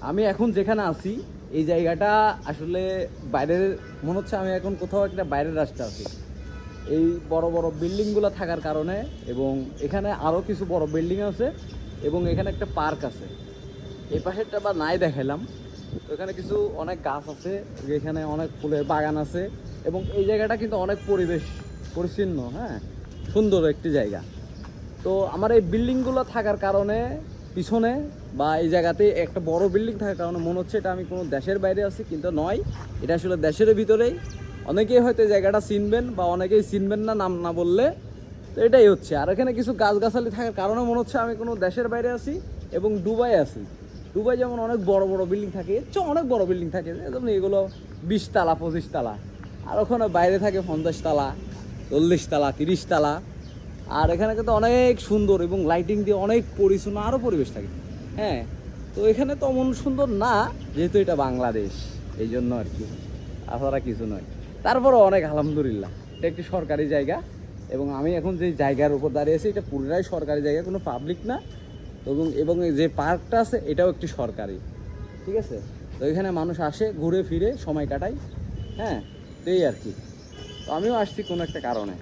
আমি এখন যেখানে আছি এই জায়গাটা আসলে বাইরের মনে হচ্ছে আমি এখন কোথাও একটা বাইরের রাস্তা আছি। এই বড় বড় বিল্ডিংগুলো থাকার কারণে, এবং এখানে আরও কিছু বড় বিল্ডিং আছে, এবং এখানে একটা পার্ক আছে। এই পাশেরটা বা নাই দেখালাম। তো এখানে কিছু অনেক গাছ আছে, এখানে অনেক ফুলের বাগান আছে, এবং এই জায়গাটা কিন্তু অনেক পরিবেশ পরিচ্ছন্ন, হ্যাঁ, সুন্দর একটি জায়গা। তো আমার এই বিল্ডিংগুলো থাকার কারণে পিছনে বা এই জায়গাতে একটা বড় বিল্ডিং থাকার কারণে মনে হচ্ছে এটা আমি কোনো দেশের বাইরে আছি, কিন্তু নয়, এটা আসলে দেশের ভিতরেই। অনেকেই হয়তো এই জায়গাটা চিনবেন বা অনেকেই চিনবেন না নাম না বললে। তো এটাই হচ্ছে। আর এখানে কিছু গাছগাছালি থাকার কারণে মনে হচ্ছে আমি কোনো দেশের বাইরে আছি এবং দুবাই আছি। দুবাই যেমন অনেক বড় বড় বিল্ডিং থাকে, এর চেয়ে অনেক বড় বিল্ডিং থাকে, যেমন এগুলো 20 তালা 25 তালা, আর ওখানে বাইরে থাকে 50 তালা 40 তালা 30 তালা। আর এখানে কিন্তু অনেক সুন্দর এবং লাইটিং দিয়ে অনেক পরিচ্ছন্ন আরও পরিবেশ থাকে, হ্যাঁ। তো এখানে তো অমন সুন্দর না, যেহেতু এটা বাংলাদেশ, এই জন্য আর কি, আপনারা কিছু নয়। তারপরও অনেক আলহামদুলিল্লাহ, এটা একটি সরকারি জায়গা, এবং আমি এখন যে জায়গার উপর দাঁড়িয়ে আছি এটা পুরোটাই সরকারি জায়গা, কোনো পাবলিক না। এবং যে পার্কটা আছে এটাও একটি সরকারি, ঠিক আছে। তো এখানে মানুষ আসে, ঘুরে ফিরে সময় কাটায়, হ্যাঁ, তো এই আর কি। তো আমিও আসছি কোনো একটা কারণে।